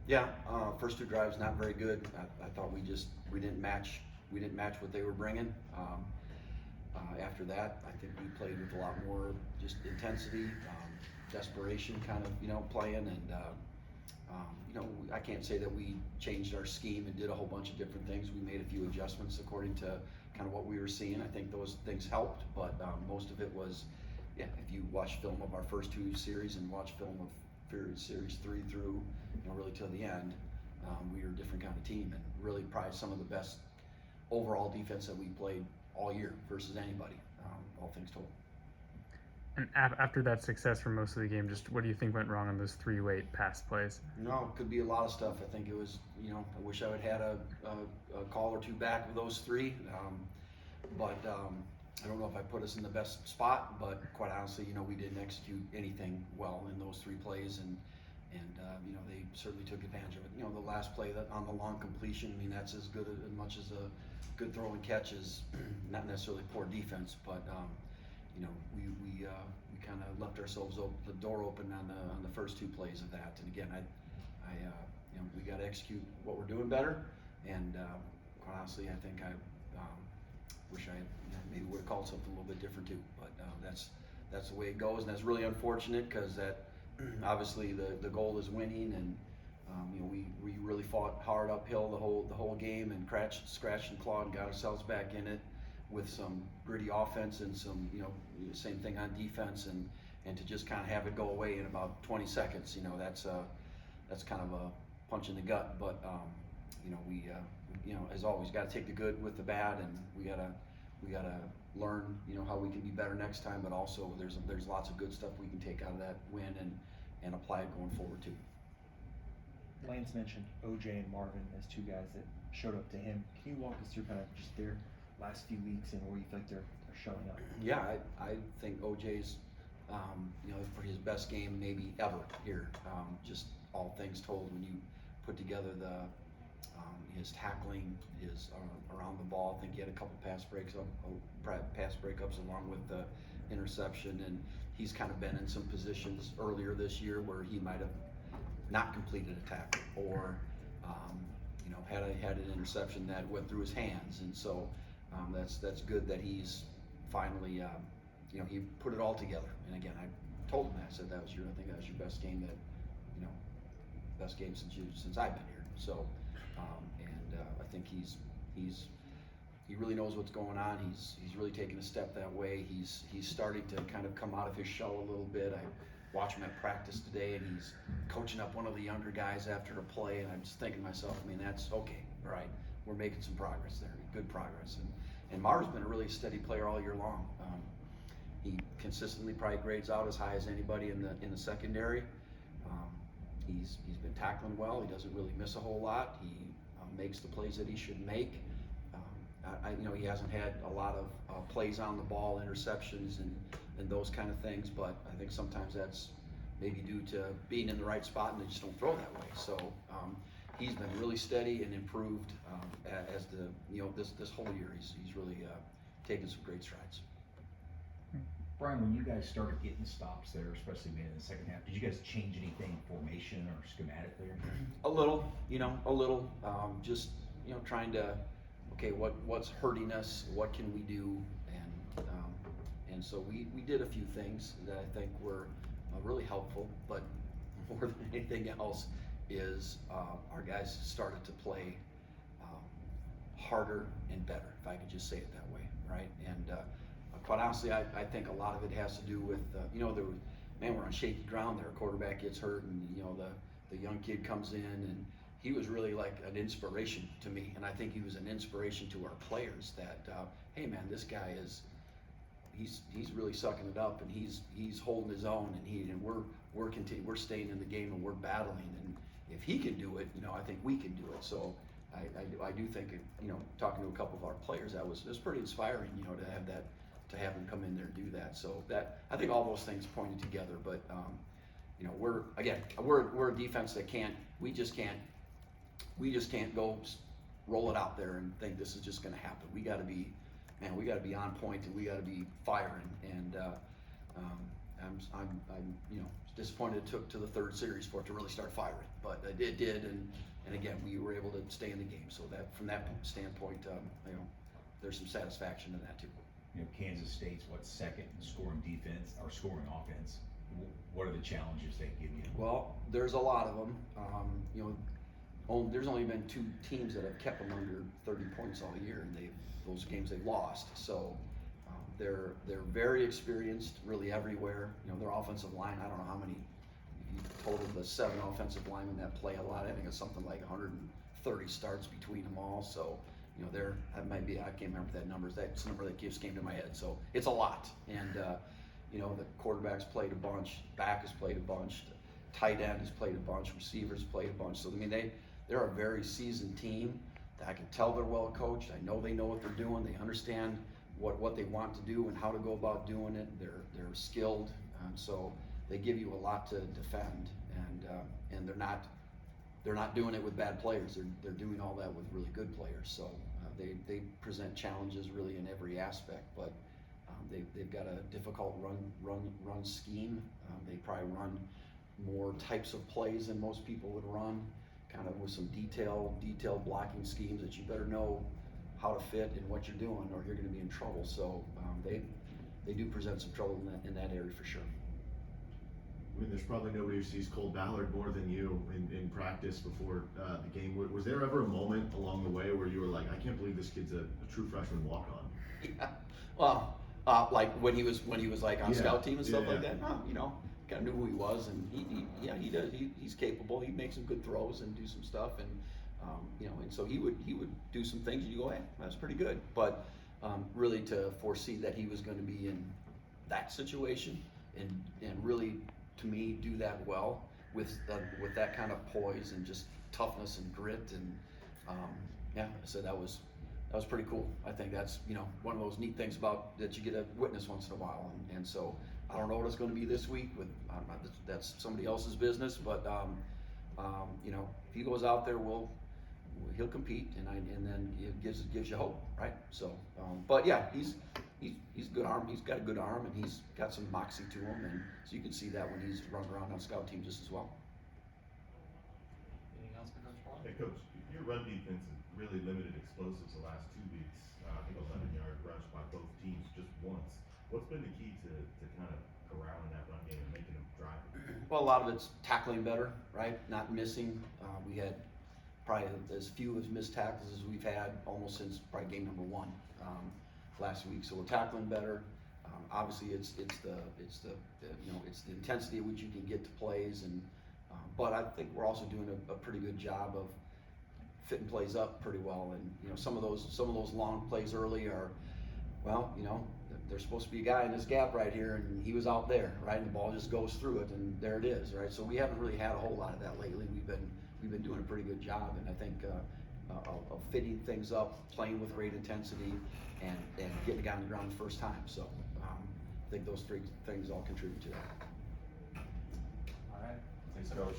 Yeah, first two drives not very good. I thought we didn't match what they were bringing. After that, I think we played with a lot more just intensity, desperation, kind of playing, and I can't say that we changed our scheme and did a whole bunch of different things. We made a few adjustments according to kind of what we were seeing. I think those things helped, but most of it was, yeah. If you watch film of our first two series and watch film of series 3 through really till the end, we were a different kind of team and really probably some of the best overall defense that we played all year versus anybody, all things told. And after that success for most of the game, just what do you think went wrong on those 3 late pass plays? No, it could be a lot of stuff. I think it was, I wish I would had a call or two back with those three. But I don't know if I put us in the best spot, but quite honestly, we didn't execute anything well in those 3 plays, and they certainly took advantage of it. The last play that on the long completion, I mean, that's as much as a good throw and catch as not necessarily poor defense, but we kind of left ourselves the door open on the first 2 plays of that. And again, we got to execute what we're doing better. And quite honestly, I think I wish I maybe would have called something a little bit different too. But that's the way it goes, and that's really unfortunate because that obviously the goal is winning, and we really fought hard uphill the whole game and scratched and clawed and got ourselves back in it with some gritty offense and some same thing on defense, and to just kind of have it go away in about 20 seconds, that's kind of a punch in the gut. But we as always got to take the good with the bad, and we gotta learn how we can be better next time. But also there's lots of good stuff we can take out of that win and apply it going forward too. Lance mentioned OJ and Marvin as 2 guys that showed up to him. Can you walk us through kind of just their last few weeks and where you think they're showing up? Yeah, I think OJ's for his best game maybe ever here. Just all things told, when you put together his tackling, his around the ball, I think he had a couple pass breakups along with the interception, and he's kind of been in some positions earlier this year where he might have not completed a tackle or had an interception that went through his hands, and so that's good that he's finally he put it all together. And again, I told him that. I said I think that was your best game best game since I've been here. So I think he really knows what's going on. He's really taken a step that way. He's starting to kind of come out of his shell a little bit. I watched him at practice today, and he's coaching up one of the younger guys after a play, and I'm just thinking to myself, I mean, that's okay, all right, we're making some progress there, good progress. And Marv's been a really steady player all year long. He consistently probably grades out as high as anybody in the secondary. He's been tackling well. He doesn't really miss a whole lot. He makes the plays that he should make. He hasn't had a lot of plays on the ball, interceptions, and those kind of things. But I think sometimes that's maybe due to being in the right spot, and they just don't throw that way. So he's been really steady and improved as this whole year. He's really taken some great strides. Brian, when you guys started getting stops there, especially maybe in the second half, did you guys change anything formation or schematically? A little, just trying to, okay, what's hurting us? What can we do? And so we did a few things that I think were really helpful. But more than anything else is our guys started to play harder and better, if I could just say it that way, right? And quite honestly, I think a lot of it has to do with we're on shaky ground there. A quarterback gets hurt, and the young kid comes in, and he was really like an inspiration to me, and I think he was an inspiration to our players. That hey man, this guy he's really sucking it up, and he's holding his own, and we're staying in the game, and we're battling, and if he can do it, I think we can do it. So I do think talking to a couple of our players, it was pretty inspiring, to have him come in there and do that. So that, I think all those things pointed together. But we're a defense that we just can't go roll it out there and think this is just going to happen. We got to be on point, and we got to be firing. And I'm disappointed it took to the third series for it to really start firing, but it did, and again, we were able to stay in the game. So that from that standpoint, there's some satisfaction in that too. Kansas State's second in scoring defense or scoring offense. What are the challenges they give you? Well, there's a lot of them. There's only been 2 teams that have kept them under 30 points all year, and those games they've lost. So they're very experienced, really everywhere. Their offensive line, I don't know how many. You total the 7 offensive linemen that play a lot. I think it's something like 130 starts between them all. So that might be, I can't remember that number. That's the number that just came to my head. So it's a lot, and the quarterback's played a bunch, back has played a bunch, tight end has played a bunch, receivers played a bunch. So they're a very seasoned team. I can tell they're well coached. I know they know what they're doing. They understand what they want to do and how to go about doing it. They're skilled, so they give you a lot to defend, and they're not doing it with bad players. They're doing all that with really good players. So they present challenges really in every aspect, but they've got a difficult run scheme. They probably run more types of plays than most people would run, kind of with some detailed blocking schemes that you better know how to fit in what you're doing, or you're going to be in trouble. So they do present some trouble in that area for sure. I mean, there's probably nobody who sees Cole Ballard more than you in practice before the game. Was there ever a moment along the way where you were like, I can't believe this kid's a true freshman walk-on? Yeah. Well, like when he was like on scout team and stuff like that. No, kind of knew who he was, and he does. He's capable. He makes some good throws and do some stuff, and and so he would do some things, and you go, hey, that's pretty good. But really to foresee that he was going to be in that situation and really, to me, do that well with that kind of poise and just toughness and grit, and so that was pretty cool. I think that's one of those neat things about that you get to witness once in a while, and so I don't know what it's going to be this week. That's somebody else's business, but if he goes out there, he'll compete, and then it gives you hope, right? So, but yeah, he's good arm. He's got a good arm, and he's got some moxie to him, and so you can see that when he's running around on scout team just as well. Anything else for Coach Borland? Hey, Coach, your run defense has really limited explosives the last 2 weeks. I think 11-yard rush by both teams just once. What's been the key to kind of corralling that run game and making them drive it? Well, a lot of it's tackling better, right? Not missing. We had probably as few as missed tackles as we've had almost since probably game number 1 last week. So we're tackling better. Obviously, it's the intensity at which you can get to plays, and but I think we're also doing a pretty good job of fitting plays up pretty well. And some of those long plays early are, there's supposed to be a guy in this gap right here, and he was out there, right? And the ball just goes through it, and there it is, right? So we haven't really had a whole lot of that lately. We've been doing a pretty good job, and I think of fitting things up, playing with great intensity, and getting the guy on the ground the first time. So I think those 3 things all contribute to that. All right. Thanks, Coach.